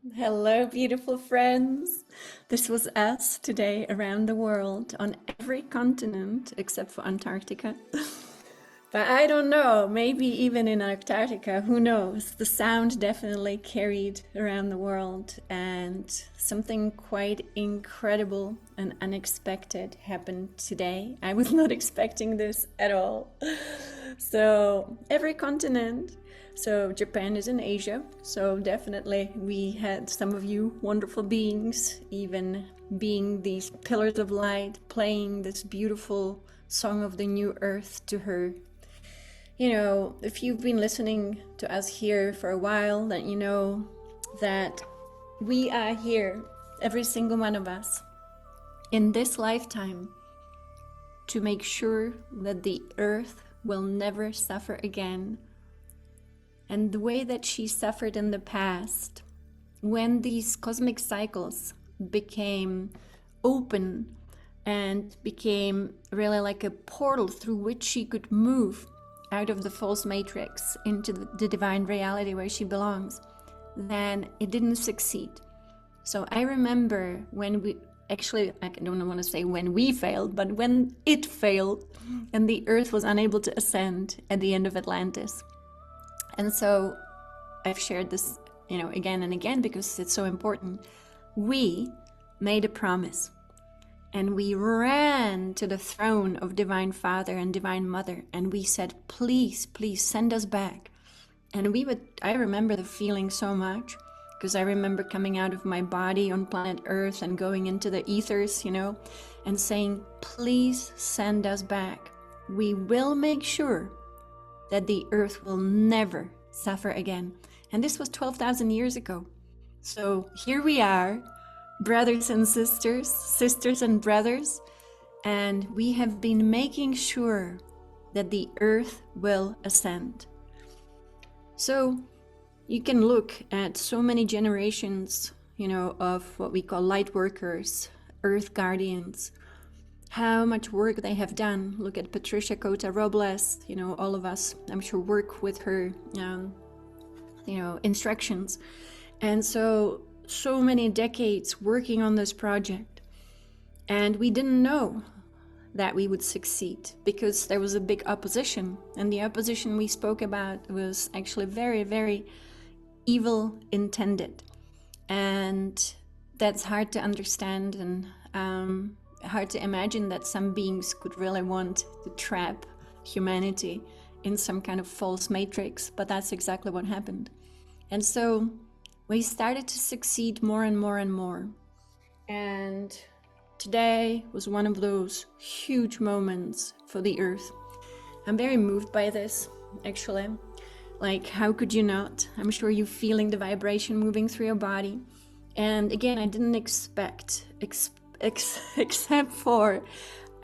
Hello, beautiful friends. This was us today around the world on every continent except for Antarctica. But I don't know, maybe even in Antarctica, who knows? The sound definitely carried around the world, and something quite incredible and unexpected happened today. I was not expecting this at all. So, every continent. So, Japan is in Asia, so definitely we had some of you wonderful beings, even being these pillars of light, playing this beautiful song of the new earth to her. You know, if you've been listening to us here for a while, then you know that we are here, every single one of us, in this lifetime to make sure that the earth will never suffer again. And the way that she suffered in the past, when these cosmic cycles became open and became really like a portal through which she could move out of the false matrix into the divine reality where she belongs, then it didn't succeed. So I remember when we actually, I don't want to say when we failed, but when it failed and the earth was unable to ascend at the end of Atlantis. And so I've shared this, again and again because it's so important. We made a promise. And we ran to the throne of Divine Father and Divine Mother. And we said, please, please send us back. And I remember the feeling so much. Because I remember coming out of my body on planet Earth and going into the ethers, and saying, please send us back. We will make sure that the Earth will never suffer again. And this was 12,000 years ago. So here we are, brothers and sisters, sisters and brothers, and we have been making sure that the earth will ascend. So you can look at so many generations, of what we call light workers, earth guardians, how much work they have done. Look at Patricia Cota Robles, all of us, I'm sure, work with her, instructions. And so many decades working on this project, and we didn't know that we would succeed because there was a big opposition, and the opposition we spoke about was actually very, very evil intended, and that's hard to understand and hard to imagine that some beings could really want to trap humanity in some kind of false matrix, but that's exactly what happened. And so we started to succeed more and more and more. And today was one of those huge moments for the earth. I'm very moved by this, actually. Like, how could you not? I'm sure you're feeling the vibration moving through your body. And again, I didn't expect, except for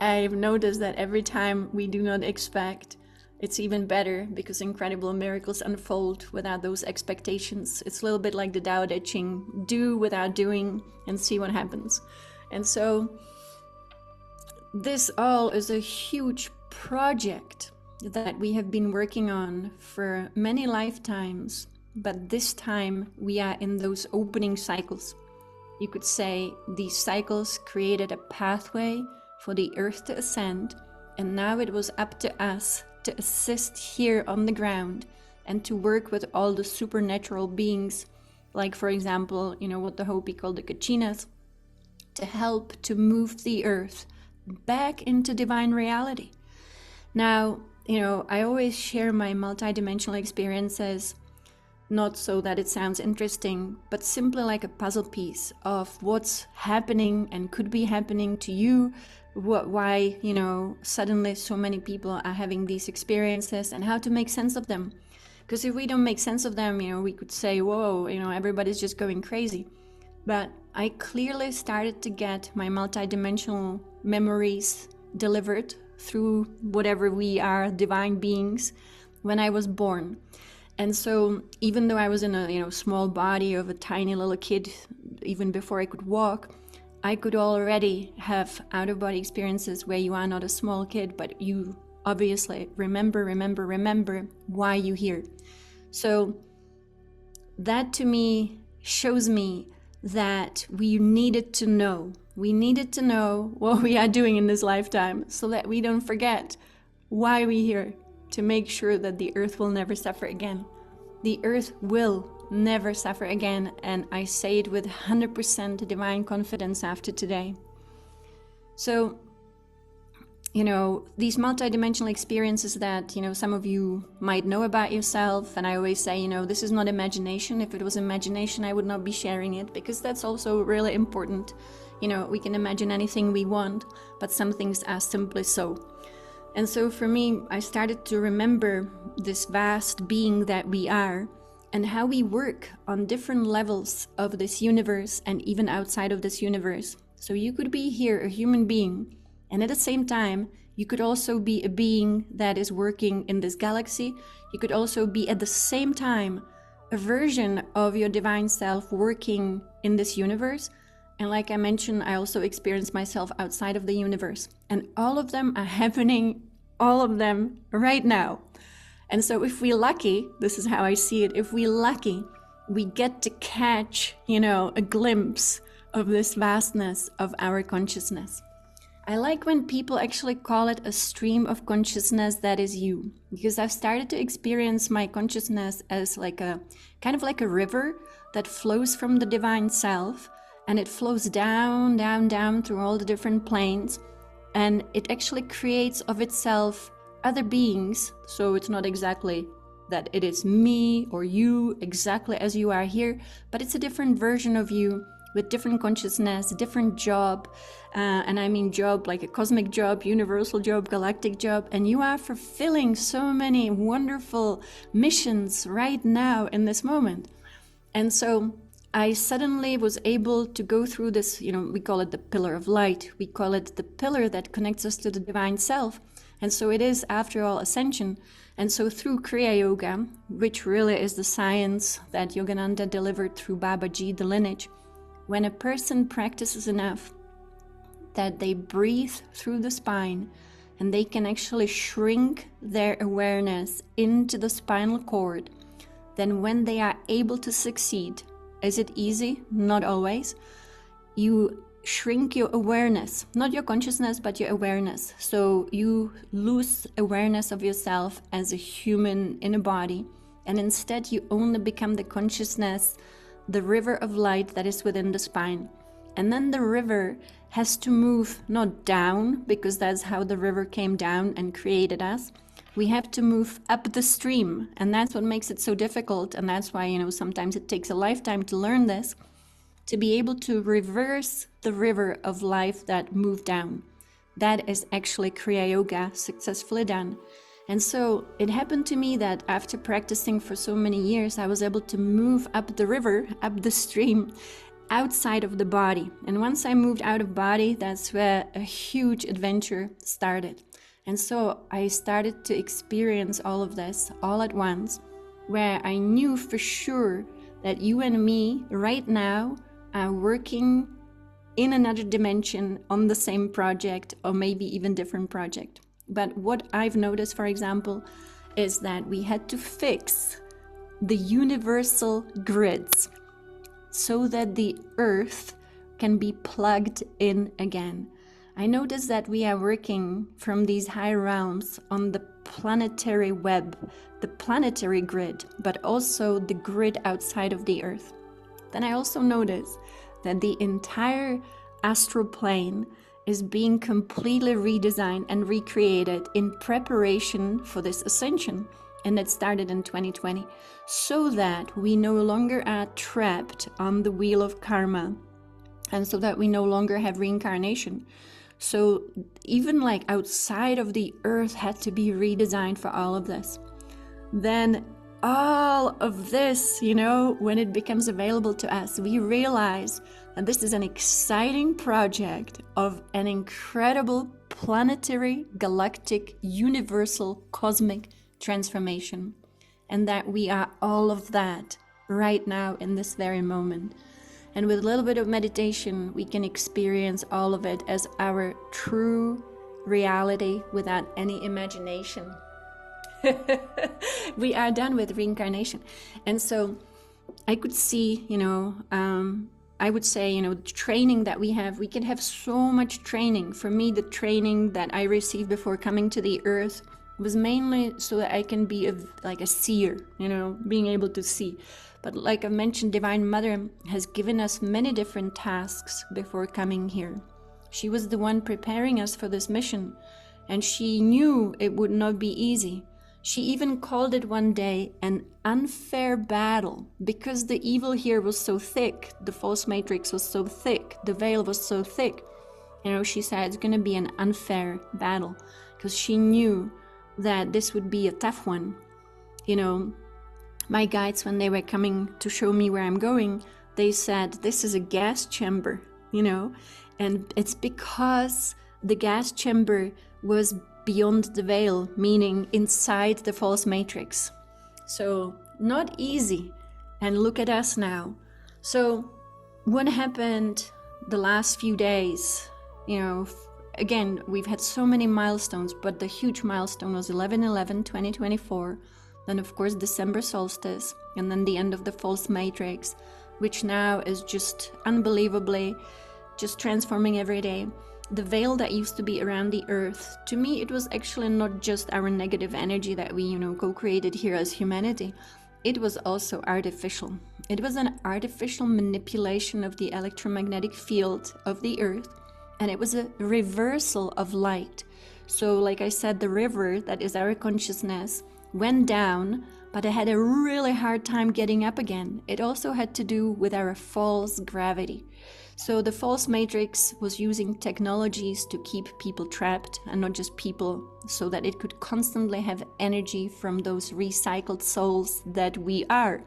I've noticed that every time we do not expect, it's even better because incredible miracles unfold without those expectations. It's a little bit like the Tao Te Ching, do without doing and see what happens. And so this all is a huge project that we have been working on for many lifetimes, but this time we are in those opening cycles. You could say these cycles created a pathway for the earth to ascend, and now it was up to us to assist here on the ground and to work with all the supernatural beings, like, for example, what the Hopi call the Kachinas, to help to move the earth back into divine reality. Now, I always share my multidimensional experiences, not so that it sounds interesting, but simply like a puzzle piece of what's happening and could be happening to you, why, suddenly so many people are having these experiences and how to make sense of them. Because if we don't make sense of them, we could say, whoa, everybody's just going crazy. But I clearly started to get my multidimensional memories delivered through whatever we are, divine beings, when I was born. And so even though I was in a small body of a tiny little kid, even before I could walk, I could already have out-of-body experiences where you are not a small kid, but you obviously remember why you're here. So that to me shows me that we needed to know. We needed to know what we are doing in this lifetime so that we don't forget why we're here, to make sure that the earth will never suffer again. The earth will never suffer again, and I say it with 100% divine confidence after today. So, these multidimensional experiences that, some of you might know about yourself, and I always say, this is not imagination. If it was imagination, I would not be sharing it, because that's also really important. We can imagine anything we want, but some things are simply so. And so for me, I started to remember this vast being that we are, and how we work on different levels of this universe and even outside of this universe. So you could be here, a human being, and at the same time, you could also be a being that is working in this galaxy. You could also be at the same time a version of your divine self working in this universe. And like I mentioned, I also experience myself outside of the universe. And all of them are happening, all of them right now. And so if we're lucky, this is how I see it, if we're lucky, we get to catch, a glimpse of this vastness of our consciousness. I like when people actually call it a stream of consciousness that is you, because I've started to experience my consciousness as like a kind of like a river that flows from the divine self, and it flows down, down, down through all the different planes, and it actually creates of itself other beings. So it's not exactly that it is me or you exactly as you are here, but it's a different version of you with different consciousness, different job, and I mean job like a cosmic job, universal job, galactic job, and you are fulfilling so many wonderful missions right now in this moment. And so I suddenly was able to go through this, we call it the pillar of light, we call it the pillar that connects us to the divine self. And so it is, after all, ascension. And so through Kriya Yoga, which really is the science that Yogananda delivered through Babaji, the lineage, when a person practices enough that they breathe through the spine and they can actually shrink their awareness into the spinal cord, then when they are able to succeed, is it easy? Not always. You shrink your awareness, not your consciousness, but your awareness. So you lose awareness of yourself as a human in a body, and instead you only become the consciousness, the river of light that is within the spine. And then the river has to move not down, because that's how the river came down and created us. We have to move up the stream, and that's what makes it so difficult. And that's why, sometimes it takes a lifetime to learn this, to be able to reverse the river of life that moved down. That is actually Kriya Yoga successfully done. And so it happened to me that after practicing for so many years, I was able to move up the river, up the stream, outside of the body. And once I moved out of body, that's where a huge adventure started. And so I started to experience all of this all at once, where I knew for sure that you and me right now are working in another dimension on the same project, or maybe even different project. But what I've noticed, for example, is that we had to fix the universal grids so that the earth can be plugged in again. I noticed that we are working from these high realms on the planetary web, the planetary grid, but also the grid outside of the earth. Then I also noticed that the entire astral plane is being completely redesigned and recreated in preparation for this ascension. And it started in 2020, so that we no longer are trapped on the wheel of karma, and so that we no longer have reincarnation. So even like outside of the earth had to be redesigned for all of this. Then all of this, when it becomes available to us, we realize that this is an exciting project of an incredible planetary, galactic, universal, cosmic transformation. And that we are all of that right now in this very moment. And with a little bit of meditation, we can experience all of it as our true reality without any imagination. We are done with reincarnation. And so I could see, I would say, the training that we have, we can have so much training. For me, the training that I received before coming to the earth was mainly so that I can be like a seer, being able to see. But like I mentioned, Divine Mother has given us many different tasks before coming here. She was the one preparing us for this mission, and she knew it would not be easy. She even called it one day an unfair battle, because the evil here was so thick, the false matrix was so thick, the veil was so thick. She said it's going to be an unfair battle, because she knew that this would be a tough one. My guides, when they were coming to show me where I'm going, they said, this is a gas chamber, and it's because the gas chamber was beyond the veil, meaning inside the false matrix. So not easy. And look at us now. So what happened the last few days? Again, we've had so many milestones, but the huge milestone was 11/11/2024. Then of course December solstice, and then the end of the false matrix, which now is just unbelievably just transforming every day. The veil that used to be around the earth, to me it was actually not just our negative energy that we co-created here as humanity. It was also artificial. It was an artificial manipulation of the electromagnetic field of the earth, and it was a reversal of light. So like I said, the river that is our consciousness went down, but it had a really hard time getting up again. It also had to do with our false gravity. So the false matrix was using technologies to keep people trapped, and not just people, so that it could constantly have energy from those recycled souls that we are.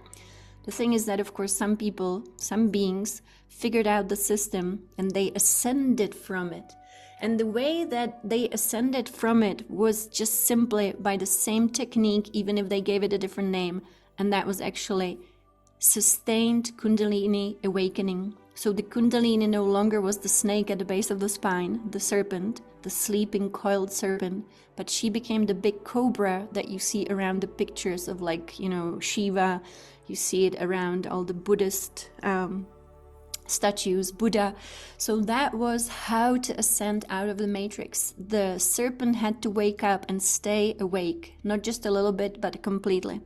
The thing is that, of course, some people, some beings, figured out the system and they ascended from it. And the way that they ascended from it was just simply by the same technique, even if they gave it a different name. And that was actually sustained Kundalini awakening. So the Kundalini no longer was the snake at the base of the spine, the serpent, the sleeping coiled serpent, but she became the big cobra that you see around the pictures of, like, Shiva. You see it around all the Buddhist statues, Buddha. So that was how to ascend out of the matrix. The serpent had to wake up and stay awake, not just a little bit, but completely.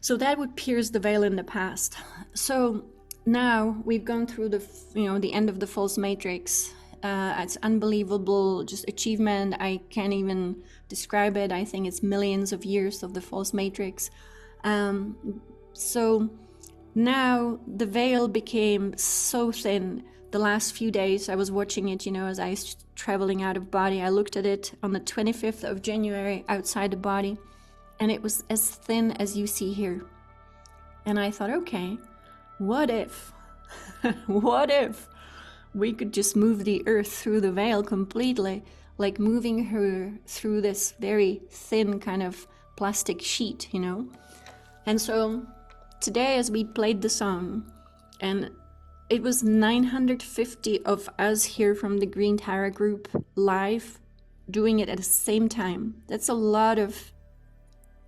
So that would pierce the veil in the past. So now we've gone through the end of the false matrix. It's unbelievable, just achievement. I can't even describe it. I think it's millions of years of the false matrix. So now the veil became so thin. The last few days I was watching it, as I was traveling out of body. I looked at it on the 25th of January outside the body, and it was as thin as you see here. And I thought, okay, what if we could just move the earth through the veil completely, like moving her through this very thin kind of plastic sheet, And so today, as we played the song, and it was 950 of us here from the Green Tara group live doing it at the same time. That's a lot of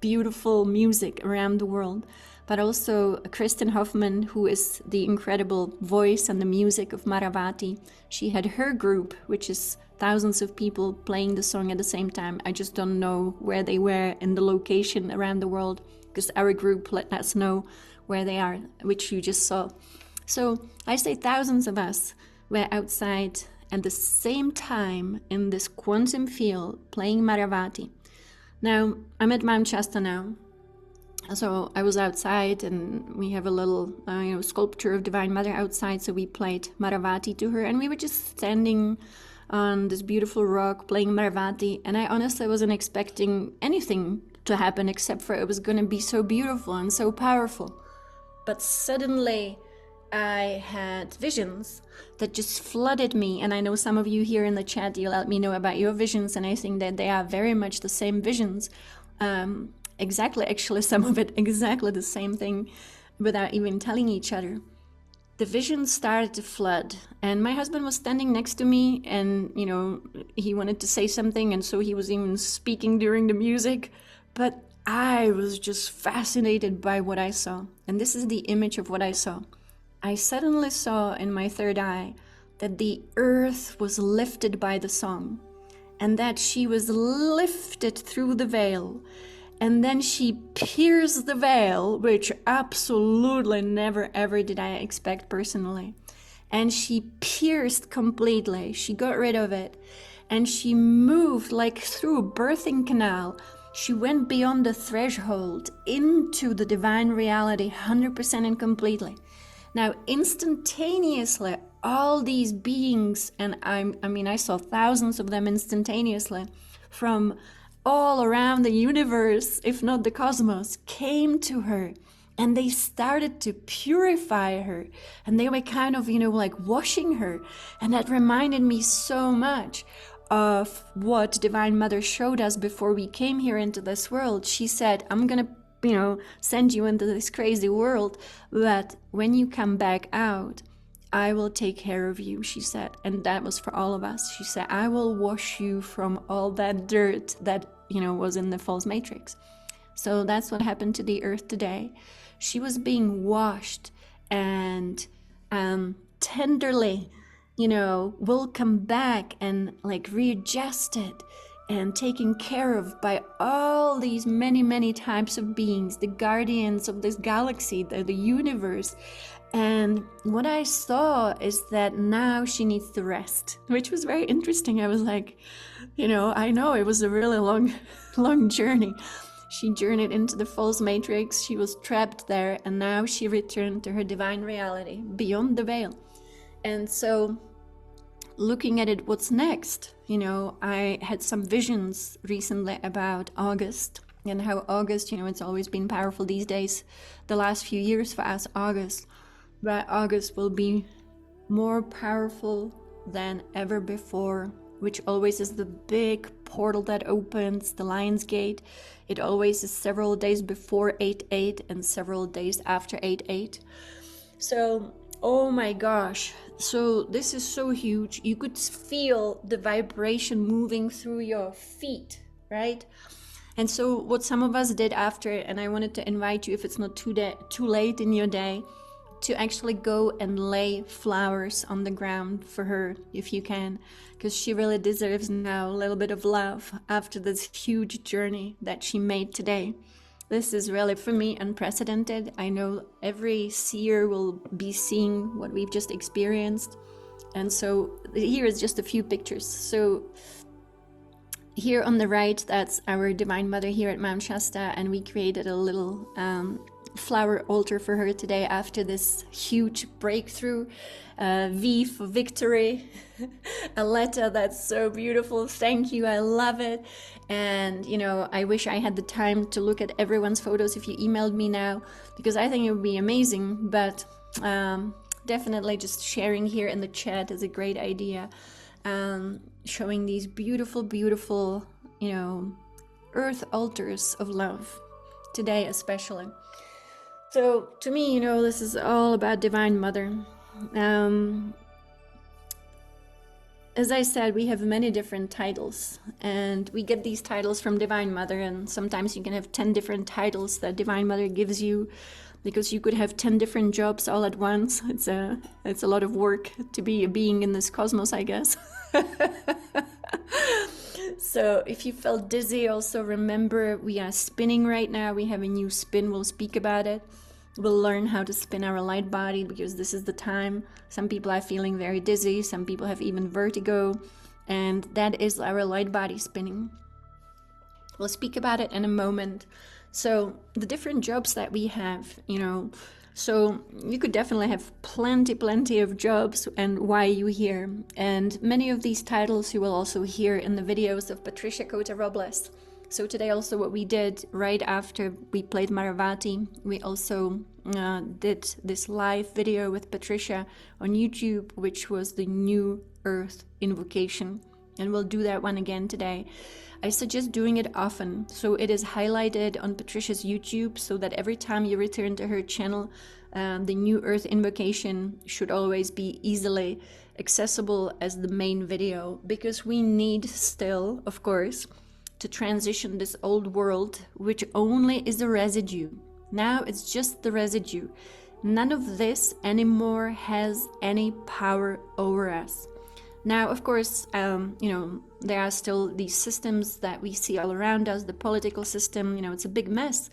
beautiful music around the world. But also Kristen Hoffman, who is the incredible voice and the music of Maravati. She had her group, which is thousands of people playing the song at the same time. I just don't know where they were in the location around the world, because our group let us know where they are, which you just saw. So I say thousands of us were outside at the same time in this quantum field playing Maravati. Now, I'm at Mount Shasta now. So I was outside, and we have a little sculpture of Divine Mother outside, so we played Maravati to her, and we were just standing on this beautiful rock playing Maravati, and I honestly wasn't expecting anything to happen except for it was going to be so beautiful and so powerful. But suddenly I had visions that just flooded me, and I know some of you here in the chat, you let me know about your visions, and I think that they are very much the same visions. Exactly, actually, some of it exactly the same thing without even telling each other. The visions started to flood, and my husband was standing next to me, and he wanted to say something, and so he was even speaking during the music, but I was just fascinated by what I saw. And this is the image of what I saw. I suddenly saw in my third eye that the earth was lifted by the song, and that she was lifted through the veil. And then she pierced the veil, which absolutely never ever did I expect personally. And she pierced completely. She got rid of it. And she moved like through a birthing canal. She went beyond the threshold into the divine reality 100% and completely. Now, instantaneously, all these beings, and I saw thousands of them instantaneously, from all around the universe, if not the cosmos, came to her, and they started to purify her, and they were kind of, like washing her. And that reminded me so much of what Divine Mother showed us before we came here into this world. She said, I'm gonna send you into this crazy world, but when you come back out, I will take care of you, she said. And that was for all of us. She said, I will wash you from all that dirt that, was in the false matrix. So that's what happened to the earth today. She was being washed and tenderly, will come back and like readjusted and taken care of by all these many, many types of beings, the guardians of this galaxy, the universe. And what I saw is that now she needs to rest, which was very interesting. I was like, I know it was a really long journey. She journeyed into the false matrix. She was trapped there, and now she returned to her divine reality beyond the veil. And so looking at it, what's next? I had some visions recently about August, and how August, it's always been powerful these days, the last few years for us, August. But August will be more powerful than ever before, which always is the big portal that opens, the Lion's Gate. It always is several days before 8/8 and several days after 8/8. So, oh my gosh. So this is so huge. You could feel the vibration moving through your feet, right? And so what some of us did after, and I wanted to invite you, if it's not too late in your day, to actually go and lay flowers on the ground for her, if you can, because she really deserves now a little bit of love after this huge journey that she made today. This is really, for me, unprecedented. I know every seer will be seeing what we've just experienced. And so here is just a few pictures. So here on the right, that's our Divine Mother here at Mount Shasta, and we created a little flower altar for her today after this huge breakthrough. V for victory, a letter that's so beautiful. Thank you, I love it. And I wish I had the time to look at everyone's photos if you emailed me now, because I think it would be amazing. But definitely just sharing here in the chat is a great idea. Showing these beautiful earth altars of love today, especially. So to me, this is all about Divine Mother. As I said, we have many different titles, and we get these titles from Divine Mother, and sometimes you can have 10 different titles that Divine Mother gives you, because you could have 10 different jobs all at once. It's a lot of work to be a being in this cosmos, I guess. So if you felt dizzy, also remember we are spinning right now. We have a new spin. We'll speak about it. We'll learn how to spin our light body, because this is the time. Some people are feeling very dizzy. Some people have even vertigo. And that is our light body spinning. We'll speak about it in a moment. So the different jobs that we have, so you could definitely have plenty of jobs, and why you here. And many of these titles you will also hear in the videos of Patricia Cota-Robles. So today also what we did right after we played Maravati, we also did this live video with Patricia on YouTube, which was the New Earth Invocation. And we'll do that one again today. I suggest doing it often, so it is highlighted on Patricia's YouTube, so that every time you return to her channel, the New Earth Invocation should always be easily accessible as the main video, because we need still, of course, to transition this old world, which only is a residue. Now it's just the residue. None of this anymore has any power over us. Now, of course, there are still these systems that we see all around us, the political system, it's a big mess.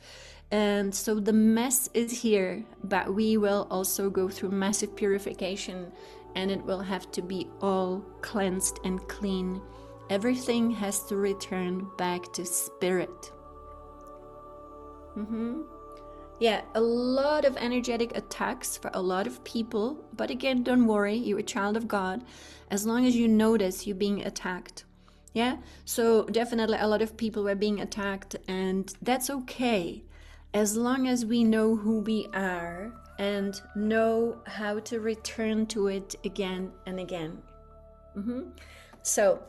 And so the mess is here, but we will also go through massive purification, and it will have to be all cleansed and clean. Everything has to return back to spirit. Yeah, a lot of energetic attacks for a lot of people. But again, don't worry, you're a child of God. As long as you notice you're being attacked. Yeah, so definitely a lot of people were being attacked, and that's okay. As long as we know who we are and know how to return to it again and again. So,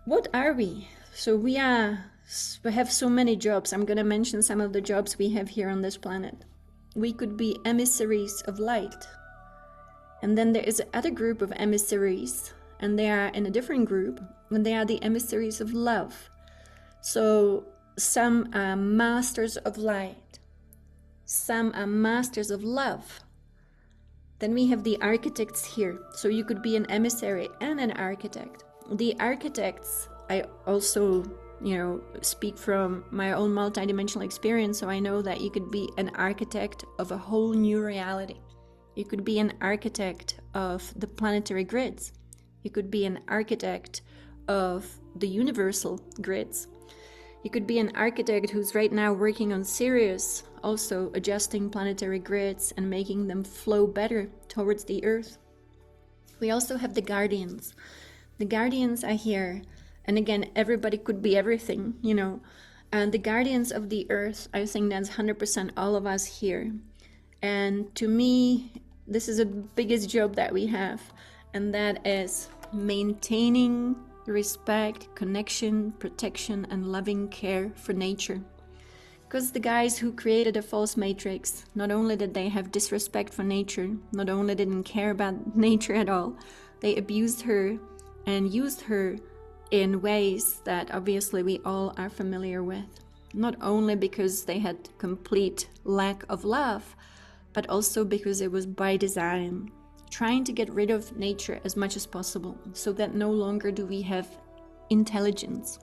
what are we? So we have so many jobs. I'm going to mention some of the jobs we have here on this planet. We could be emissaries of light. And then there is another group of emissaries, and they are in a different group, and they are the emissaries of love. So some are masters of light. Some are masters of love. Then we have the architects here. So you could be an emissary and an architect. The architects, I also, speak from my own multidimensional experience, so I know that you could be an architect of a whole new reality. You could be an architect of the planetary grids. You could be an architect of the universal grids. You could be an architect who's right now working on Sirius, also adjusting planetary grids and making them flow better towards the Earth. We also have the guardians. The guardians are here, and again, everybody could be everything, and the guardians of the Earth, I think that's 100% all of us here. And to me, this is the biggest job that we have, and that is maintaining respect, connection, protection, and loving care for nature. Because the guys who created a false matrix, not only did they have disrespect for nature, not only didn't care about nature at all, they abused her and used her in ways that obviously we all are familiar with. Not only because they had complete lack of love, but also because it was by design, trying to get rid of nature as much as possible, so that no longer do we have intelligence.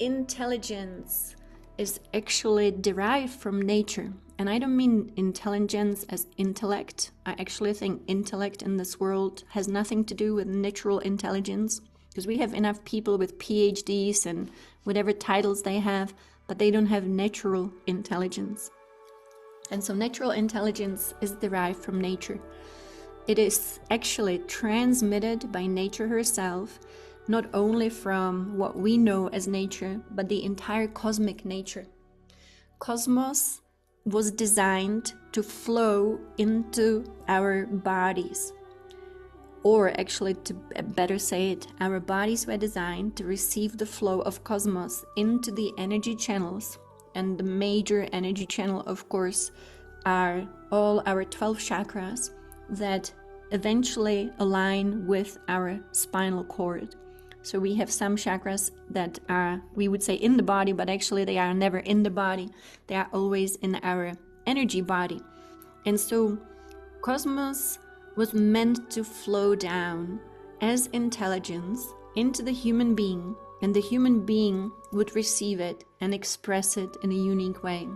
Intelligence is actually derived from nature. And I don't mean intelligence as intellect. I actually think intellect in this world has nothing to do with natural intelligence, because we have enough people with PhDs and whatever titles they have, but they don't have natural intelligence. And so natural intelligence is derived from nature. It is actually transmitted by nature herself, not only from what we know as nature, but the entire cosmic nature. Cosmos was designed to flow into our bodies. Or actually, to better say it, our bodies were designed to receive the flow of cosmos into the energy channels. And the major energy channel, of course, are all our 12 chakras that eventually align with our spinal cord. So we have some chakras that are, we would say, in the body, but actually they are never in the body. They are always in our energy body. And so cosmos was meant to flow down as intelligence into the human being, and the human being would receive it and express it in a unique way.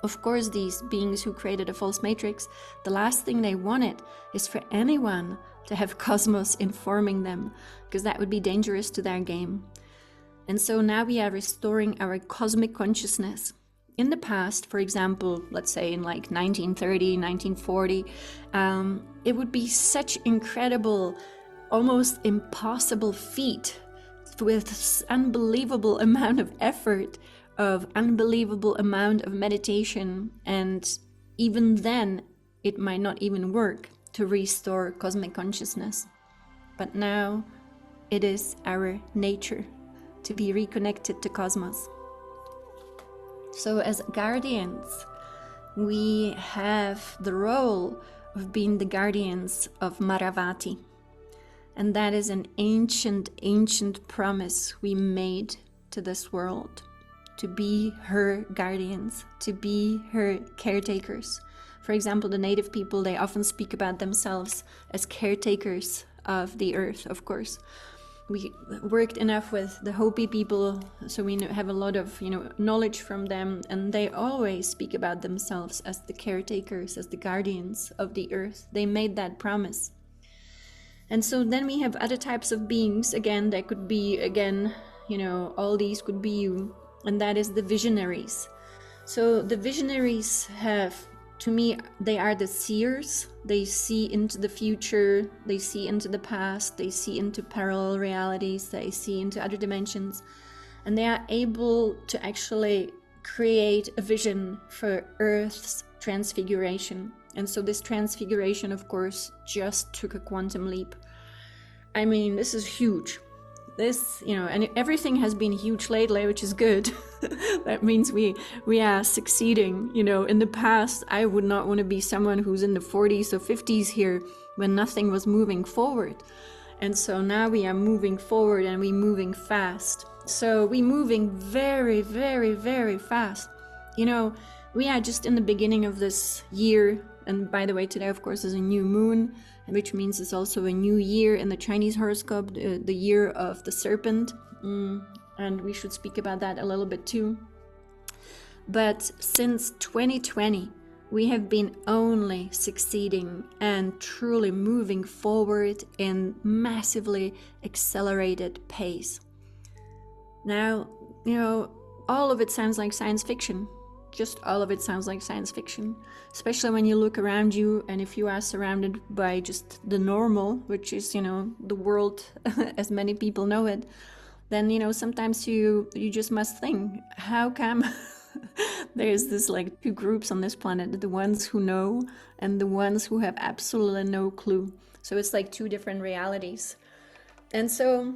Of course, these beings who created a false matrix, the last thing they wanted is for anyone to have cosmos informing them, because that would be dangerous to their game. And so now we are restoring our cosmic consciousness. In the past, for example, let's say in like 1930, 1940, it would be such incredible, almost impossible feat with unbelievable amount of effort, of unbelievable amount of meditation, and even then it might not even work to restore cosmic consciousness. But now it is our nature to be reconnected to cosmos. So as guardians, we have the role of being the guardians of Maravati. And that is an ancient, ancient promise we made to this world, to be her guardians, to be her caretakers. For example, the native people, they often speak about themselves as caretakers of the earth, of course. We worked enough with the Hopi people, so we have a lot of knowledge from them, and they always speak about themselves as the caretakers, as the guardians of the earth. They made that promise. And so then we have other types of beings, again, that could be, all these could be you, and that is the visionaries. So the visionaries have, to me, they are the seers. They see into the future, they see into the past, they see into parallel realities, they see into other dimensions, and they are able to actually create a vision for Earth's transfiguration. And so this transfiguration, of course, just took a quantum leap. I mean, this is huge. This, and everything has been huge lately, which is good. That means we are succeeding. In the past, I would not want to be someone who's in the 40s or 50s here when nothing was moving forward. And so now we are moving forward, and we're moving fast. So we're moving very, very, very fast. We are just in the beginning of this year. And by the way, today, of course, is a new moon, which means it's also a new year in the Chinese horoscope, the year of the serpent. And we should speak about that a little bit too. But since 2020, we have been only succeeding and truly moving forward in massively accelerated pace. Now, all of it sounds like science fiction. Just all of it sounds like science fiction, especially when you look around you, and if you are surrounded by just the normal, which is, the world as many people know it, then, sometimes you just must think, how come there's this like two groups on this planet, the ones who know and the ones who have absolutely no clue. So it's like two different realities. And so,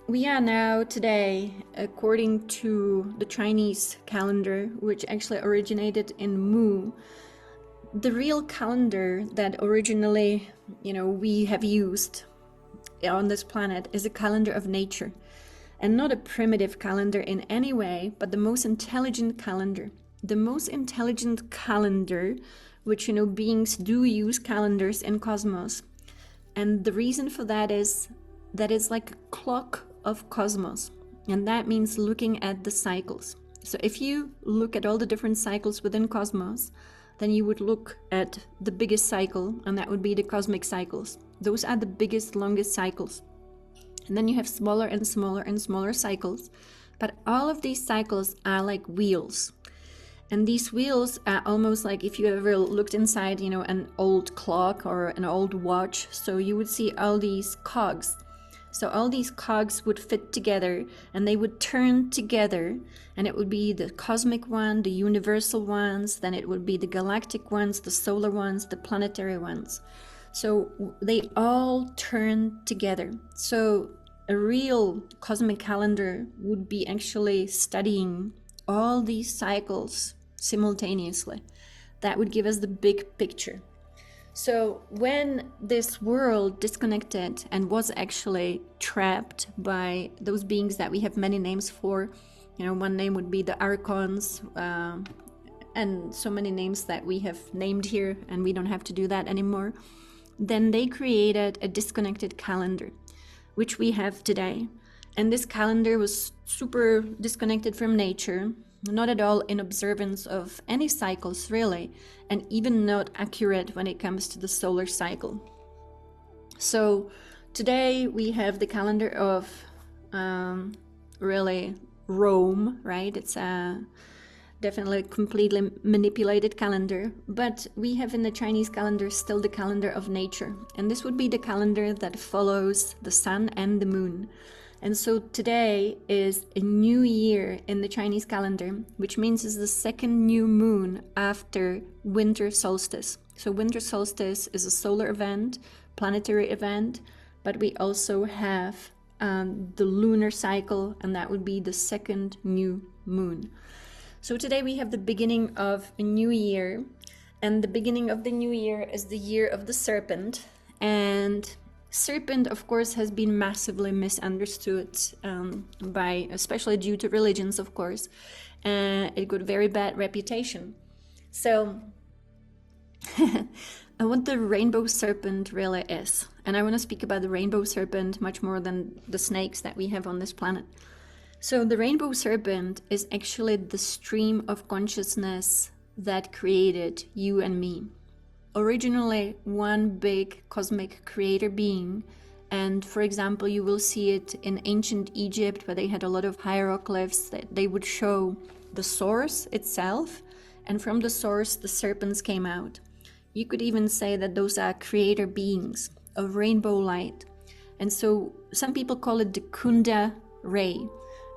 we are now today, according to the Chinese calendar, which actually originated in Mu. The real calendar that originally, we have used on this planet is a calendar of nature, and not a primitive calendar in any way, but the most intelligent calendar. The most intelligent calendar, which, beings do use calendars in cosmos. And the reason for that is that it's like a clock of cosmos, and that means looking at the cycles. So if you look at all the different cycles within cosmos, then you would look at the biggest cycle, and that would be the cosmic cycles. Those are the biggest, longest cycles. And then you have smaller and smaller and smaller cycles, but all of these cycles are like wheels. And these wheels are almost like, if you ever looked inside, an old clock or an old watch, so you would see all these cogs. So all these cogs would fit together, and they would turn together, and it would be the cosmic one, the universal ones, then it would be the galactic ones, the solar ones, the planetary ones. So they all turn together. So a real cosmic calendar would be actually studying all these cycles simultaneously. That would give us the big picture. So when this world disconnected and was actually trapped by those beings that we have many names for, one name would be the Archons, and so many names that we have named here, and we don't have to do that anymore, then they created a disconnected calendar, which we have today. And this calendar was super disconnected from nature, not at all in observance of any cycles really, and even not accurate when it comes to the solar cycle. So today we have the calendar of really Rome, right? It's a definitely completely manipulated calendar, but we have in the Chinese calendar still the calendar of nature, and this would be the calendar that follows the sun and the moon. And so today is a new year in the Chinese calendar, which means it's the second new moon after winter solstice. So winter solstice is a solar event, planetary event, but we also have the lunar cycle, and that would be the second new moon. So today we have the beginning of a new year, and the beginning of the new year is the year of the serpent. And Serpent, of course, has been massively misunderstood by, especially due to religions, of course. It got very bad reputation. So, what the rainbow serpent really is, and I want to speak about the rainbow serpent much more than the snakes that we have on this planet. So the rainbow serpent is actually the stream of consciousness that created you and me. Originally one big cosmic creator being, and for example you will see it in ancient Egypt, where they had a lot of hieroglyphs that they would show the source itself, and from the source the serpents came out. You could even say that those are creator beings of rainbow light. And so some people call it the Kunda ray.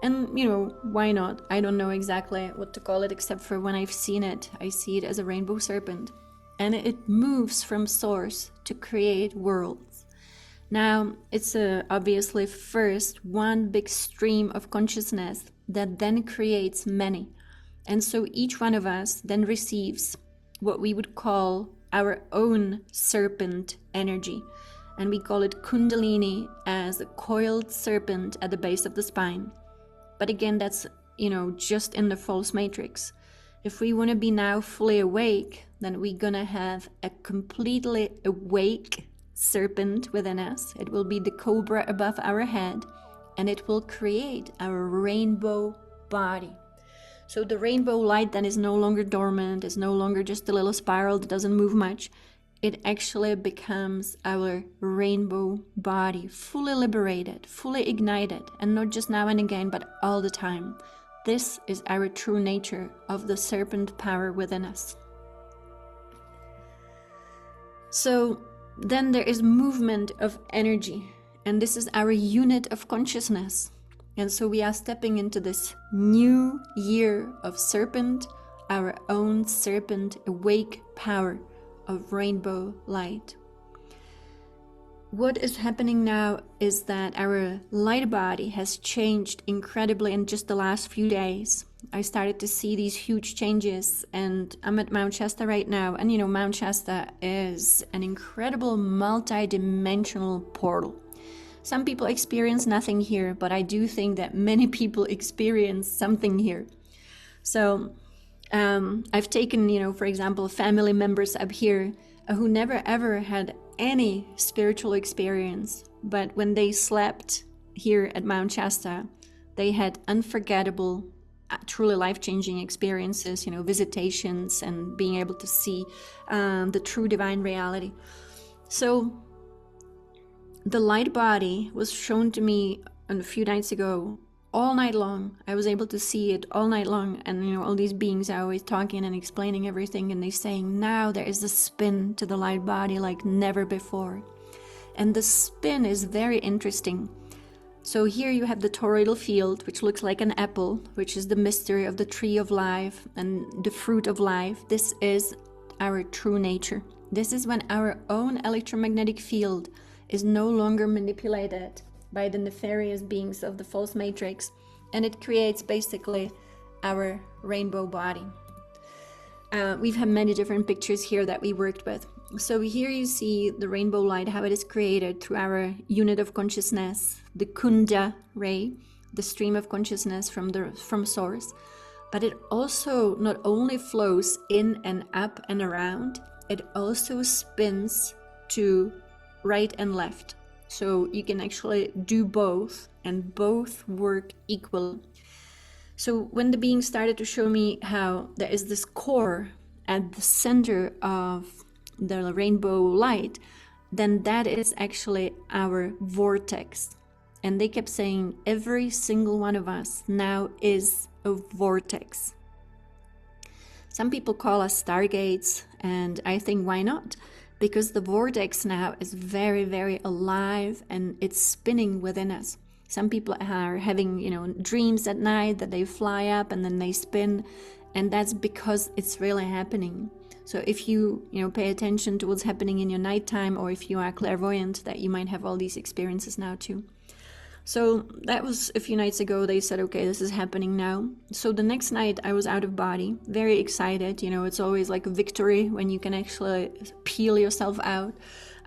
And, you know, why not? I don't know exactly what to call it, except for when I've seen it, I see it as a rainbow serpent. And it moves from source to create worlds. Now, it's obviously first one big stream of consciousness that then creates many. And so each one of us then receives what we would call our own serpent energy. And we call it Kundalini, as a coiled serpent at the base of the spine. But again, that's, you know, just in the false matrix. If we want to be now fully awake, then we're gonna have a completely awake serpent within us. It will be the cobra above our head, and it will create our rainbow body. So the rainbow light then is no longer dormant, is no longer just a little spiral that doesn't move much. It actually becomes our rainbow body, fully liberated, fully ignited, and not just now and again, but all the time. This is our true nature of the serpent power within us. So then there is movement of energy, and this is our unit of consciousness. And so we are stepping into this new year of serpent, our own serpent awake power of rainbow light. What is happening now is that our light body has changed incredibly in just the last few days. I started to see these huge changes, and I'm at Mount Shasta right now. And you know, Mount Shasta is an incredible multi-dimensional portal. Some people experience nothing here, but I do think that many people experience something here. So I've taken, you know, for example, family members up here who never ever had any spiritual experience, but when they slept here at Mount Shasta, they had unforgettable, truly life-changing experiences, you know, visitations and being able to see the true divine reality. So the light body was shown to me a few nights ago, all night long. I was able to see it all night long, and you know, all these beings are always talking and explaining everything, and they're saying now there is a spin to the light body like never before. And the spin is very interesting. So here you have the toroidal field, which looks like an apple, which is the mystery of the tree of life and the fruit of life. This is our true nature. This is when our own electromagnetic field is no longer manipulated by the nefarious beings of the false matrix, and it creates basically our rainbow body. We've had many different pictures here that we worked with. So here you see the rainbow light, how it is created through our unit of consciousness, the Kunda ray, the stream of consciousness from source. But it also not only flows in and up and around, it also spins to right and left. So you can actually do both, and both work equally. So when the being started to show me how there is this core at the center of the rainbow light, then that is actually our vortex. And they kept saying every single one of us now is a vortex. Some people call us stargates, and I think why not? Because the vortex now is very, very alive, and it's spinning within us. Some people are having, you know, dreams at night that they fly up and then they spin, and that's because it's really happening. So if you pay attention to what's happening in your nighttime, or if you are clairvoyant, that you might have all these experiences now too. So that was a few nights ago. They said, okay, this is happening now. So the next night I was out of body, very excited. You know, it's always like a victory when you can actually peel yourself out.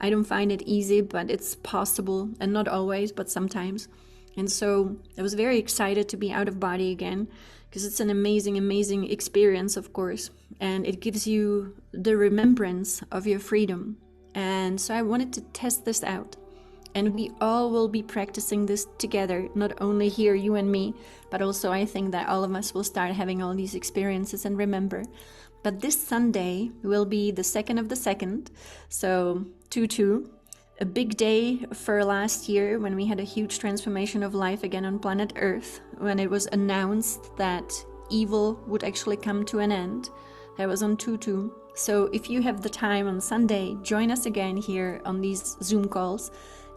I don't find it easy, but it's possible, and not always, but sometimes. And so I was very excited to be out of body again, because it's an amazing, amazing experience, of course. And it gives you the remembrance of your freedom. And so I wanted to test this out. And we all will be practicing this together, not only here, you and me, but also I think that all of us will start having all these experiences and remember. But this Sunday will be the 2nd of the 2nd, so 2-2, a big day for last year when we had a huge transformation of life again on planet Earth, when it was announced that evil would actually come to an end. That was on 2-2. So if you have the time on Sunday, join us again here on these Zoom calls.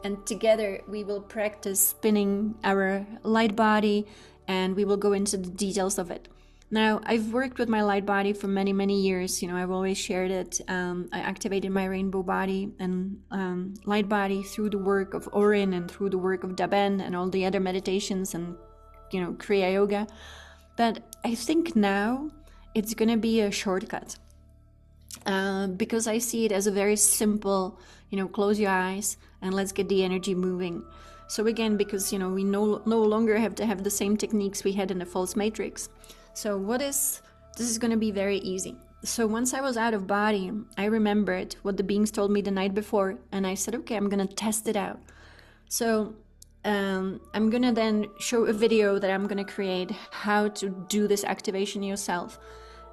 And together we will practice spinning our light body, and we will go into the details of it. Now, I've worked with my light body for many, many years. You know, I've always shared it. I activated my rainbow body and light body through the work of Orin and through the work of Daben and all the other meditations and, you know, Kriya Yoga. But I think now it's going to be a shortcut. Because I see it as a very simple, you know, close your eyes and let's get the energy moving. So again, because, you know, we no longer have to have the same techniques we had in the false matrix. So this is going to be very easy. So once I was out of body, I remembered what the beings told me the night before, and I said, okay, I'm going to test it out. So I'm going to then show a video that I'm going to create how to do this activation yourself.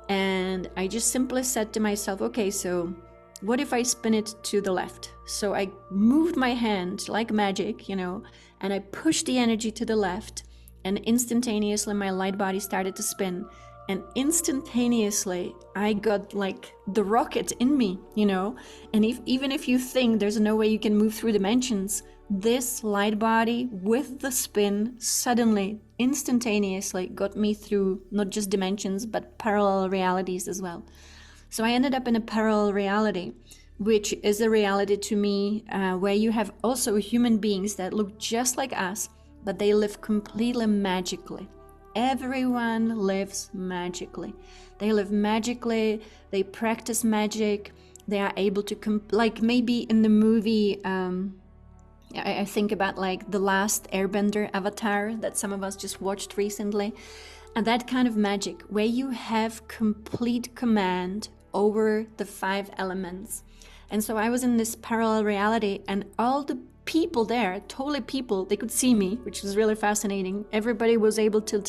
And I just simply said to myself, okay, so what if I spin it to the left? So I moved my hand like magic, you know, and I pushed the energy to the left, and instantaneously my light body started to spin. And instantaneously I got like the rocket in me, you know. And even if you think there's no way you can move through dimensions, this light body with the spin suddenly, instantaneously got me through not just dimensions, but parallel realities as well. So I ended up in a parallel reality, which is a reality to me where you have also human beings that look just like us, but they live completely magically. Everyone lives magically. They live magically, they practice magic, they are able to, like maybe in the movie, I think about like The Last Airbender Avatar that some of us just watched recently. And that kind of magic where you have complete command over the 5 elements. And so I was in this parallel reality, and all the people there, totally people, they could see me, which was really fascinating. Everybody was able to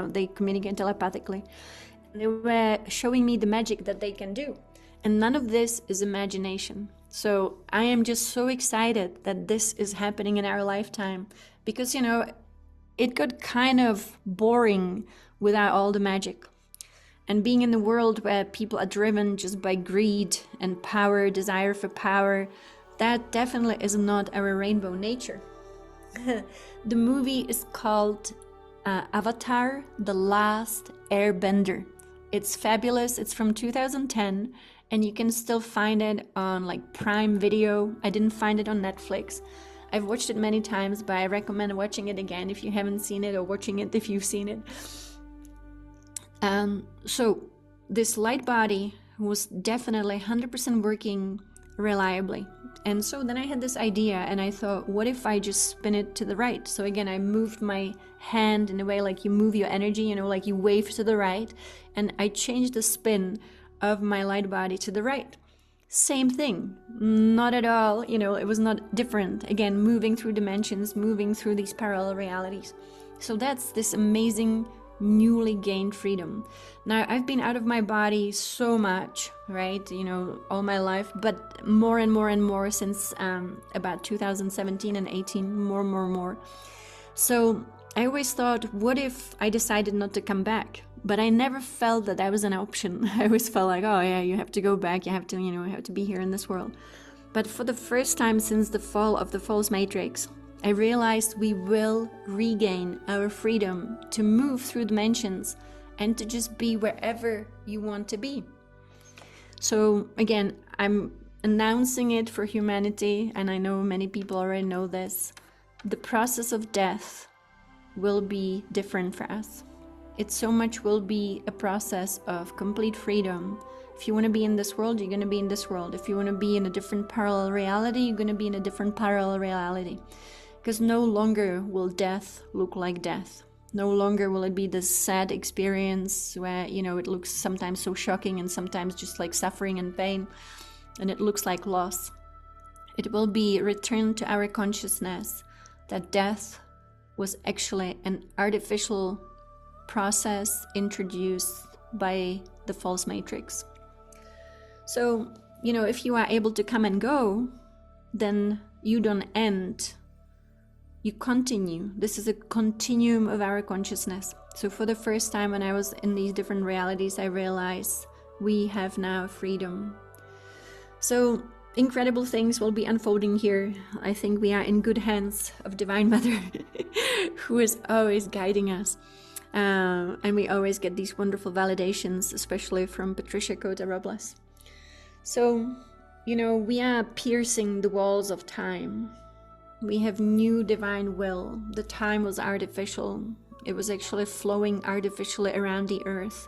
they communicate telepathically. They were showing me the magic that they can do. And none of this is imagination. So I am just so excited that this is happening in our lifetime, because, you know, it got kind of boring without all the magic. And being in the world where people are driven just by greed and power, desire for power, that definitely is not our rainbow nature. The movie is called Avatar, The Last Airbender. It's fabulous. It's from 2010, and you can still find it on like Prime Video. I didn't find it on Netflix. I've watched it many times, but I recommend watching it again if you haven't seen it, or watching it if you've seen it. So this light body was definitely 100% working reliably. And so then I had this idea, and I thought, what if I just spin it to the right? So again, I moved my hand in a way like you move your energy, you know, like you wave to the right, and I changed the spin of my light body to the right. Same thing, not at all, you know, it was not different. Again, moving through dimensions, moving through these parallel realities. So that's this amazing newly gained freedom. Now, I've been out of my body so much, right? You know, all my life, but more and more and more since about 2017 and 18, more. So I always thought, what if I decided not to come back? But I never felt that that was an option. I always felt like, oh yeah, you have to go back. You have to, you have to be here in this world. But for the first time since the fall of the false matrix, I realized we will regain our freedom to move through dimensions and to just be wherever you want to be. So again, I'm announcing it for humanity, and I know many people already know this. The process of death will be different for us. It so much will be a process of complete freedom If you want to be in this world, you're going to be in this world. If you want to be in a different parallel reality, you're going to be in a different parallel reality. Because no longer will death look like death. No longer will it be this sad experience where, it looks sometimes so shocking and sometimes just like suffering and pain, and it looks like loss. It will be returned to our consciousness that death was actually an artificial process introduced by the false matrix. So, if you are able to come and go, then you don't end. You continue. This is a continuum of our consciousness. So for the first time when I was in these different realities, I realized we have now freedom. So incredible things will be unfolding here. I think we are in good hands of Divine Mother, who is always guiding us. And we always get these wonderful validations, especially from Patricia Cota-Robles. So, we are piercing the walls of time. We have new divine will. The time was artificial. It was actually flowing artificially around the earth.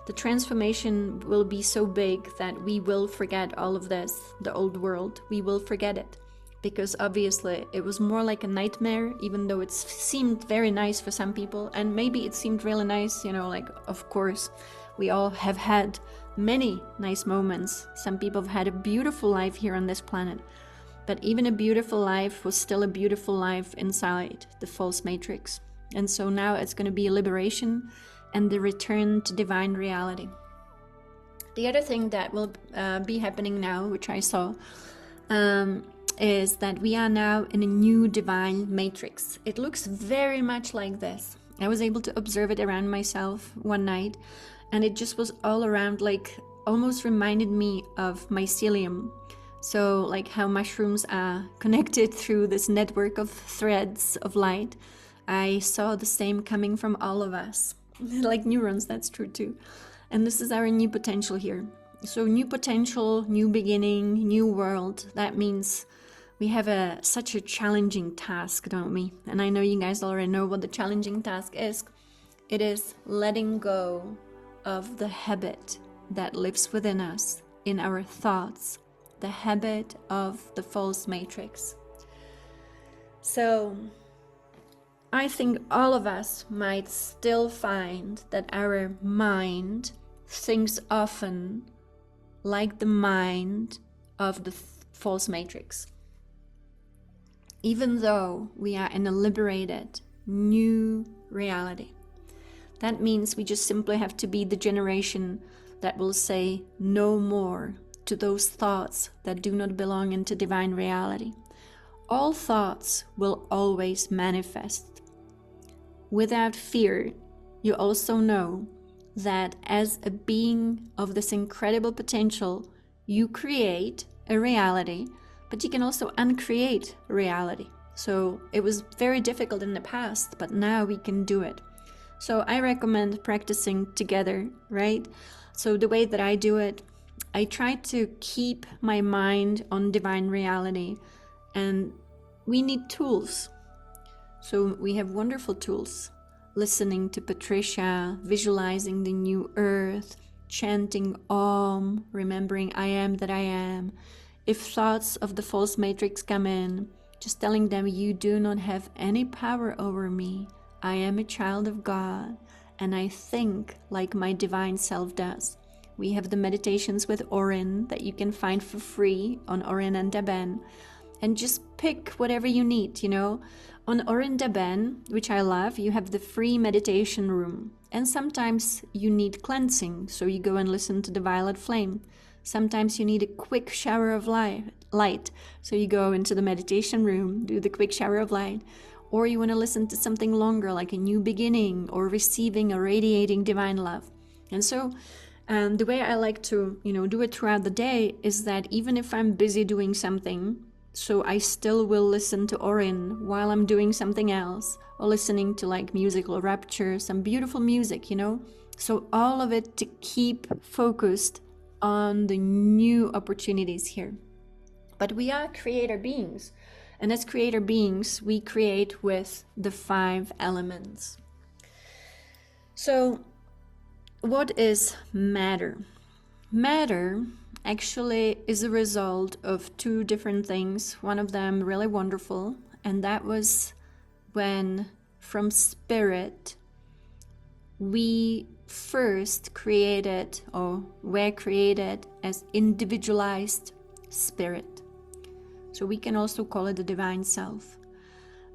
The transformation will be so big that we will forget all of this, the old world. We will forget it. Because obviously it was more like a nightmare, even though it seemed very nice for some people. And maybe it seemed really nice, of course, we all have had many nice moments. Some people have had a beautiful life here on this planet. But even a beautiful life was still a beautiful life inside the false matrix. And so now it's going to be a liberation and the return to divine reality. The other thing that will be happening now, which I saw, is that we are now in a new divine matrix. It looks very much like this. I was able to observe it around myself one night, and it just was all around, like almost reminded me of mycelium. So like how mushrooms are connected through this network of threads of light, I saw the same coming from all of us. Like neurons, that's true too. And this is our new potential here. So new potential, new beginning, new world. That means we have such a challenging task, don't we? And I know you guys already know what the challenging task is. It is letting go of the habit that lives within us, in our thoughts, the habit of the false matrix. So I think all of us might still find that our mind thinks often like the mind of the false matrix. Even though we are in a liberated, new reality. That means we just simply have to be the generation that will say no more to those thoughts that do not belong into divine reality. All thoughts will always manifest. Without fear, you also know that as a being of this incredible potential, you create a reality, but you can also uncreate reality. So it was very difficult in the past, but now we can do it. So I recommend practicing together, right? So the way that I do it, I try to keep my mind on divine reality, and we need tools. So we have wonderful tools. Listening to Patricia, visualizing the new earth, chanting Om, remembering I am that I am. If thoughts of the false matrix come in, just telling them you do not have any power over me. I am a child of God, and I think like my divine self does. We have the meditations with Orin that you can find for free on Orin and Deben. And just pick whatever you need, On Orin Deben, which I love, you have the free meditation room. And sometimes you need cleansing, so you go and listen to the violet flame. Sometimes you need a quick shower of light, so you go into the meditation room, do the quick shower of light. Or you want to listen to something longer, like a new beginning or receiving or radiating divine love. And so the way I like to, do it throughout the day is that even if I'm busy doing something, so I still will listen to Orin while I'm doing something else, or listening to like musical rapture, some beautiful music, So all of it to keep focused on the new opportunities here. But we are creator beings. And as creator beings, we create with the 5 elements. So what is matter? Matter actually is a result of two different things, one of them really wonderful, and that was when from spirit we first created or were created as individualized spirit. So we can also call it the divine self.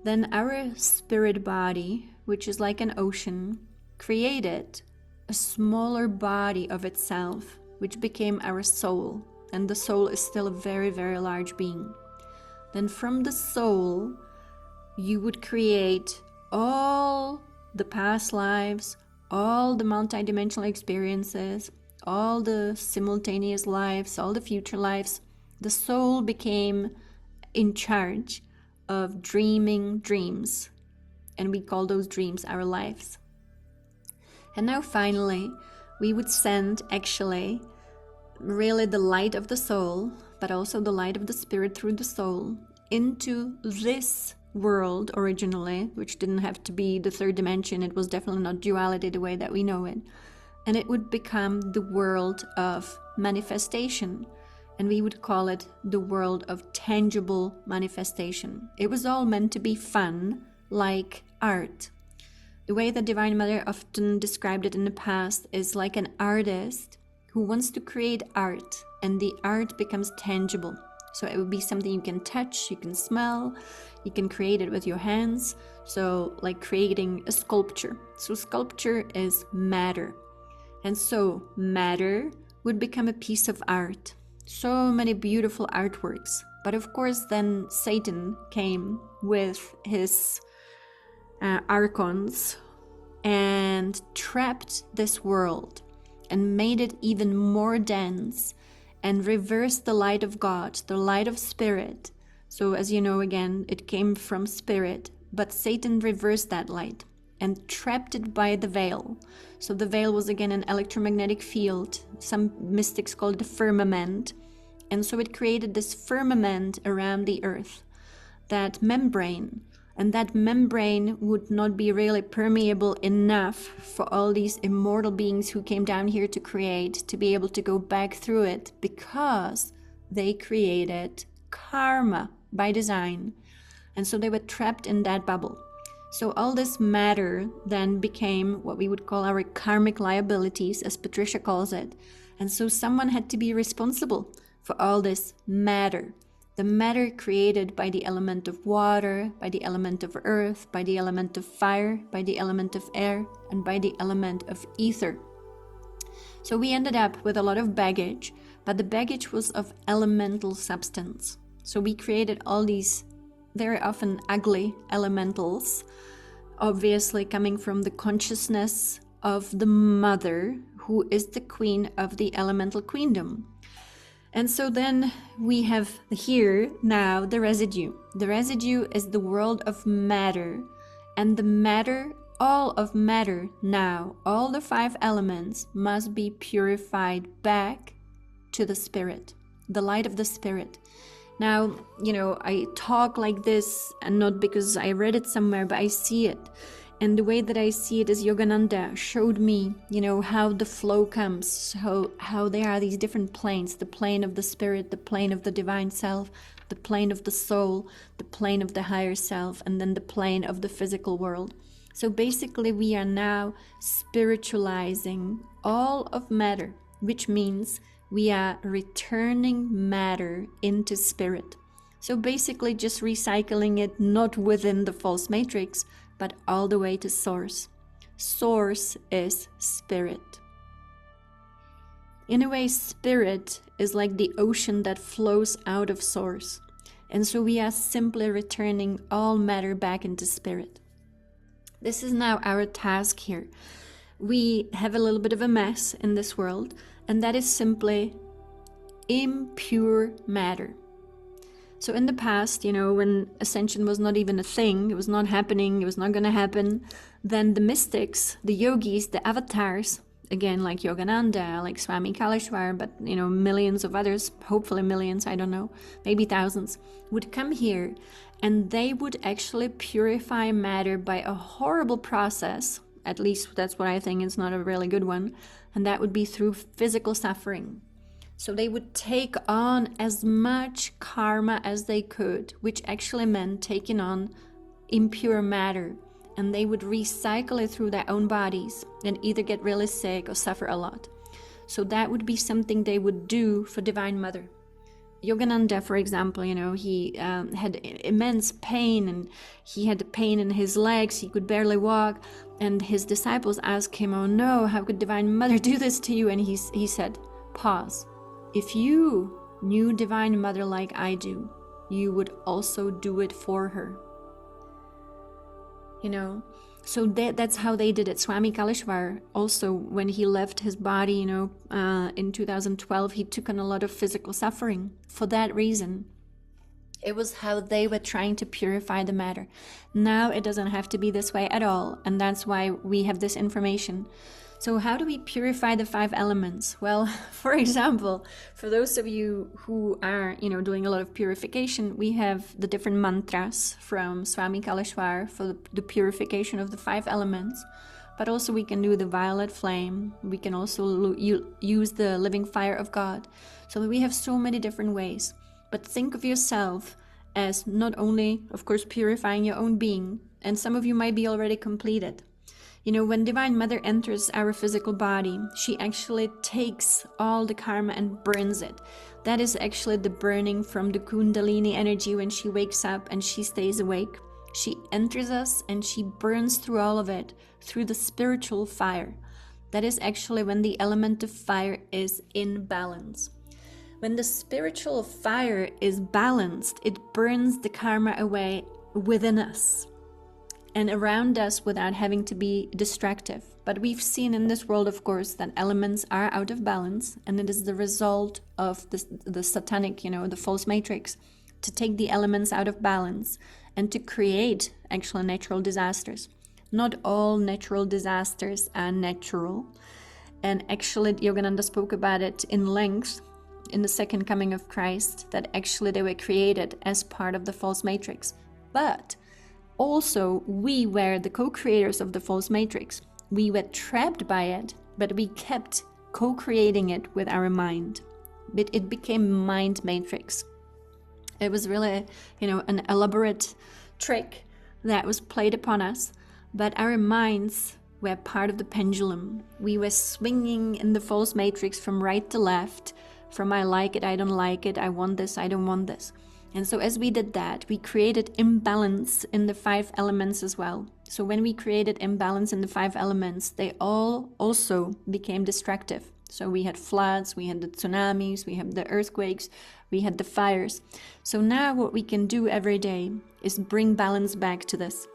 Then our spirit body, which is like an ocean, created a smaller body of itself, which became our soul. And the soul is still a very, very large being. Then from the soul, you would create all the past lives, all the multidimensional experiences, all the simultaneous lives, all the future lives. The soul became in charge of dreaming dreams, and we call those dreams our lives. And now finally, we would send actually really the light of the soul, but also the light of the spirit through the soul into this world originally, which didn't have to be the third dimension. It was definitely not duality the way that we know it. And it would become the world of manifestation. And we would call it the world of tangible manifestation. It was all meant to be fun, like art. The way that Divine Mother often described it in the past is like an artist who wants to create art, and the art becomes tangible. So it would be something you can touch, you can smell, you can create it with your hands. So like creating a sculpture. So sculpture is matter. And so matter would become a piece of art. So many beautiful artworks. But of course then Satan came with his archons and trapped this world and made it even more dense and reversed the light of God, the light of spirit. So as you know, again, it came from spirit, but Satan reversed that light and trapped it by the veil. So the veil was again an electromagnetic field. Some mystics call it the firmament. And so it created this firmament around the earth, that membrane. And that membrane would not be really permeable enough for all these immortal beings who came down here to create to be able to go back through it, because they created karma by design. And so they were trapped in that bubble. So all this matter then became what we would call our karmic liabilities, as Patricia calls it. And so someone had to be responsible for all this matter. The matter created by the element of water, by the element of earth, by the element of fire, by the element of air, and by the element of ether. So we ended up with a lot of baggage, but the baggage was of elemental substance. So we created all these very often ugly elementals, obviously coming from the consciousness of the mother, who is the queen of the elemental queendom. And so then we have here now the residue. The residue is the world of matter, and the matter, all of matter now, all the 5 elements must be purified back to the spirit, the light of the spirit. Now, you know, I talk like this, and not because I read it somewhere, but I see it. And the way that I see it is Yogananda showed me, you know, how the flow comes, how there are these different planes, the plane of the spirit, the plane of the divine self, the plane of the soul, the plane of the higher self, and then the plane of the physical world. So basically we are now spiritualizing all of matter, which means we are returning matter into spirit. So basically just recycling it, not within the false matrix, but all the way to source. Source is spirit. In a way, spirit is like the ocean that flows out of source. And so we are simply returning all matter back into spirit. This is now our task here. We have a little bit of a mess in this world, and that is simply impure matter. So in the past, you know, when ascension was not even a thing, it was not happening, it was not going to happen, then the mystics, the yogis, the avatars, again, like Yogananda, like Swami Kaleshwar, but, you know, millions of others, hopefully millions, I don't know, maybe thousands, would come here, and they would actually purify matter by a horrible process. At least that's what I think, it's not a really good one. And that would be through physical suffering. So they would take on as much karma as they could, which actually meant taking on impure matter. And they would recycle it through their own bodies and either get really sick or suffer a lot. So that would be something they would do for Divine Mother. Yogananda, for example, he had immense pain, and he had the pain in his legs. He could barely walk. And his disciples asked him, "Oh no, how could Divine Mother do this to you?" And he said, "Pause. If you knew Divine Mother like I do, you would also do it for her." So that's how they did it. Swami Kaleshwar also, when he left his body, in 2012, he took on a lot of physical suffering for that reason. It was how they were trying to purify the matter. Now it doesn't have to be this way at all, and that's why we have this information. So how do we purify the 5 elements? Well, for example, for those of you who are, doing a lot of purification, we have the different mantras from Swami Kaleshwar for the purification of the 5 elements. But also we can do the violet flame. We can also use the living fire of God. So we have so many different ways. But think of yourself as not only, of course, purifying your own being, and some of you might be already completed. When Divine Mother enters our physical body, she actually takes all the karma and burns it. That is actually the burning from the Kundalini energy when she wakes up and she stays awake. She enters us and she burns through all of it, through the spiritual fire. That is actually when the element of fire is in balance. When the spiritual fire is balanced, it burns the karma away within us and around us without having to be destructive. But we've seen in this world, of course, that elements are out of balance, and it is the result of the satanic, the false matrix, to take the elements out of balance and to create actual natural disasters. Not all natural disasters are natural. And actually, Yogananda spoke about it in length in the second coming of Christ, that actually they were created as part of the false matrix. But also, we were the co-creators of the false matrix. We were trapped by it, but we kept co-creating it with our mind. It became mind matrix. It was really, an elaborate trick that was played upon us, but our minds were part of the pendulum. We were swinging in the false matrix from right to left, from I like it, I don't like it, I want this, I don't want this. And so as we did that, we created imbalance in the 5 elements as well. So when we created imbalance in the 5 elements, they all also became destructive. So we had floods, we had the tsunamis, we had the earthquakes, we had the fires. So now what we can do every day is bring balance back to this.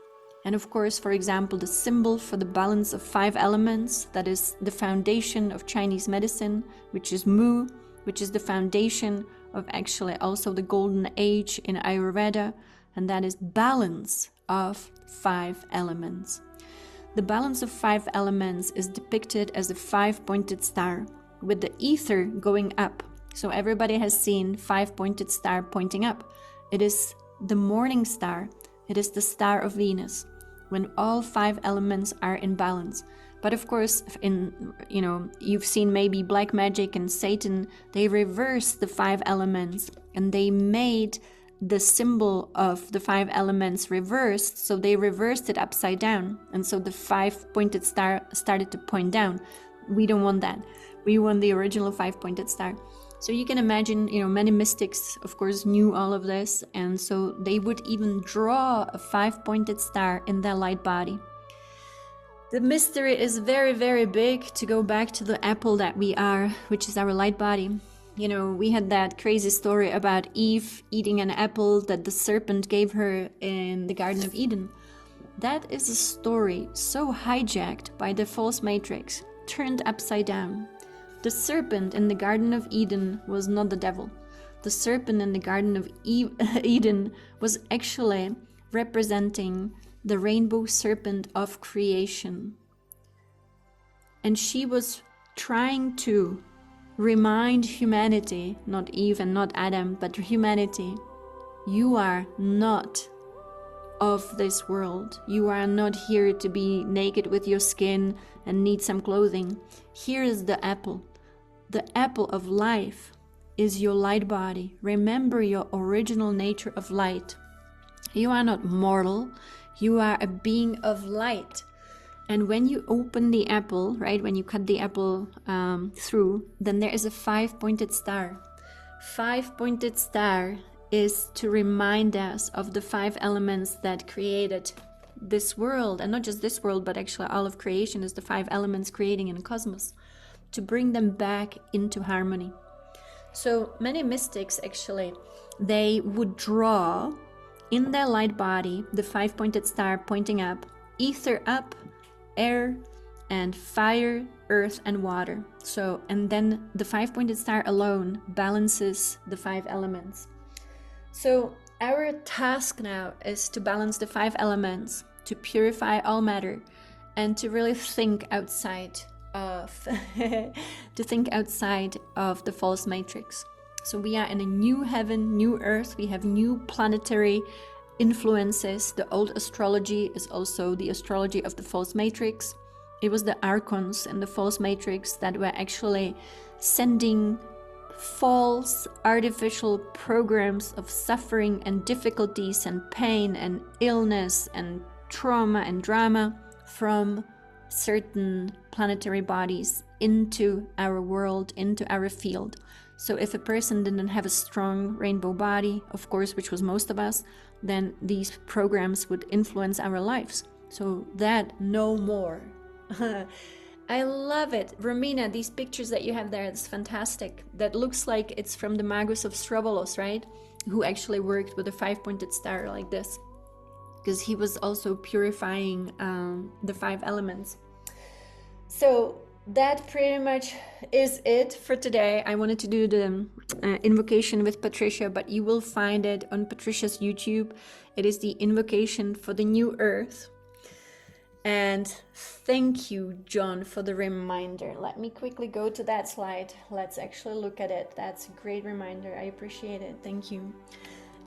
And of course, for example, the symbol for the balance of 5 elements, that is the foundation of Chinese medicine, which is Mu, which is the foundation of actually also the golden age in Ayurveda, and that is balance of 5 elements. The balance of 5 elements is depicted as a 5-pointed star with the ether going up. So everybody has seen 5-pointed star pointing up. It is the morning star. It is the star of Venus, when all 5 elements are in balance. But of course, you've seen maybe black magic and Satan, they reversed the 5 elements and they made the symbol of the 5 elements reversed. So they reversed it upside down. And so the 5-pointed star started to point down. We don't want that. We want the original 5-pointed star. So you can imagine, many mystics, of course, knew all of this. And so they would even draw a 5-pointed star in their light body. The mystery is very, very big, to go back to the apple that we are, which is our light body. We had that crazy story about Eve eating an apple that the serpent gave her in the Garden of Eden. That is a story so hijacked by the false matrix, turned upside down. The serpent in the Garden of Eden was not the devil. The serpent in the Garden of Eden was actually representing the rainbow serpent of creation. And she was trying to remind humanity, not Eve and not Adam, but humanity, you are not of this world. You are not here to be naked with your skin and need some clothing. Here is the apple of life. is your light body. Remember your original nature of light. You are not mortal. You are a being of light. And when you open the apple, right, when you cut the apple through, then there is a 5-pointed star. 5-pointed star is to remind us of the 5 elements that created this world. And not just this world, but actually all of creation is the 5 elements creating in the cosmos. To bring them back into harmony. So many mystics actually, they would draw in their light body the 5-pointed star pointing up, ether up, air and fire, earth and water. So, and then the 5-pointed star alone balances the 5 elements. So our task now is to balance the 5 elements, to purify all matter, and to really think outside of to think outside of the false matrix. So we are in a new heaven, new earth. We have new planetary influences. The old astrology is also the astrology of the false matrix. It was the archons and the false matrix that were actually sending false artificial programs of suffering and difficulties and pain and illness and trauma and drama from certain planetary bodies into our world, into our field. So if a person didn't have a strong rainbow body, of course, which was most of us, then these programs would influence our lives. So that no more. I love it. Romina, these pictures that you have there, it's fantastic. That looks like it's from the Magus of Strovolos, right? Who actually worked with a 5-pointed star like this. Because he was also purifying the 5 elements. So that pretty much is it for today. I wanted to do the invocation with Patricia, but you will find it on Patricia's YouTube. It is the invocation for the new earth. And thank you, John, for the reminder. Let me quickly go to that slide. Let's actually look at it. That's a great reminder. I appreciate it. Thank you.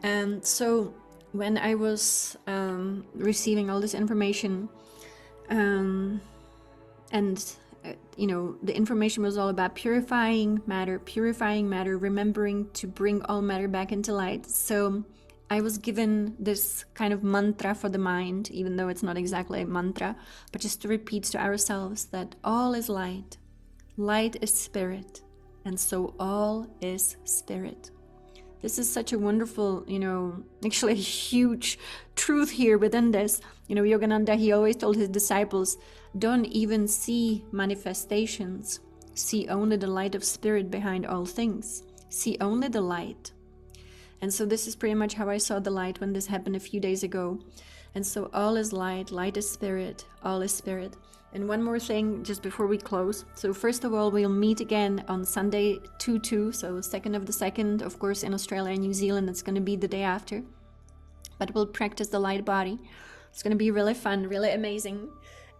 And so when I was receiving all this information, the information was all about purifying matter, remembering to bring all matter back into light. So I was given this kind of mantra for the mind, even though it's not exactly a mantra, but just to repeat to ourselves that all is light, light is spirit, and so all is spirit. This is such a wonderful, actually a huge truth here within this. Yogananda, he always told his disciples, don't even see manifestations. See only the light of spirit behind all things. See only the light. And so this is pretty much how I saw the light when this happened a few days ago. And so all is light, light is spirit, all is spirit. And one more thing just before we close. So first of all, we'll meet again on Sunday 2/2, so 2nd of the 2nd, of course, in Australia and New Zealand. It's going to be the day after. But we'll practice the light body. It's going to be really fun, really amazing.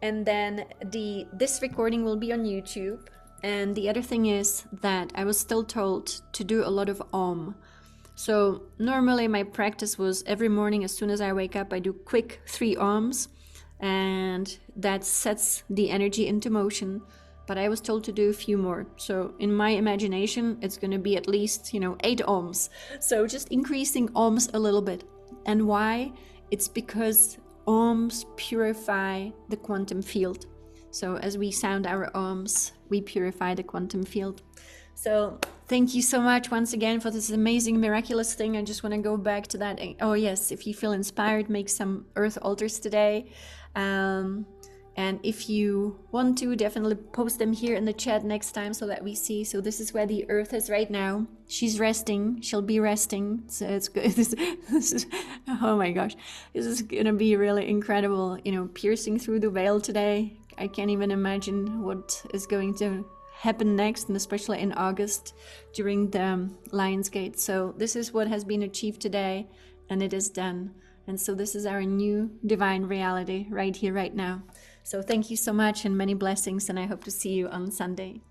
And then this recording will be on YouTube. And the other thing is that I was still told to do a lot of Om. So normally my practice was every morning as soon as I wake up, I do quick 3 Oms. And that sets the energy into motion. But I was told to do a few more. So in my imagination, it's going to be at least, 8 Oms. So just increasing Oms a little bit. And why? It's because Oms purify the quantum field. So as we sound our Oms, we purify the quantum field. So thank you so much once again for this amazing, miraculous thing. I just want to go back to that. Oh yes, if you feel inspired, make some earth altars today. And if you want to, definitely post them here in the chat next time so that we see. So this is where the earth is right now. She's resting. She'll be resting. So it's good. This is, oh my gosh. This is going to be really incredible, piercing through the veil today. I can't even imagine what is going to happen next, and especially in August during the Lion's Gate. So this is what has been achieved today, and it is done. And so this is our new divine reality right here, right now. So thank you so much and many blessings, and I hope to see you on Sunday.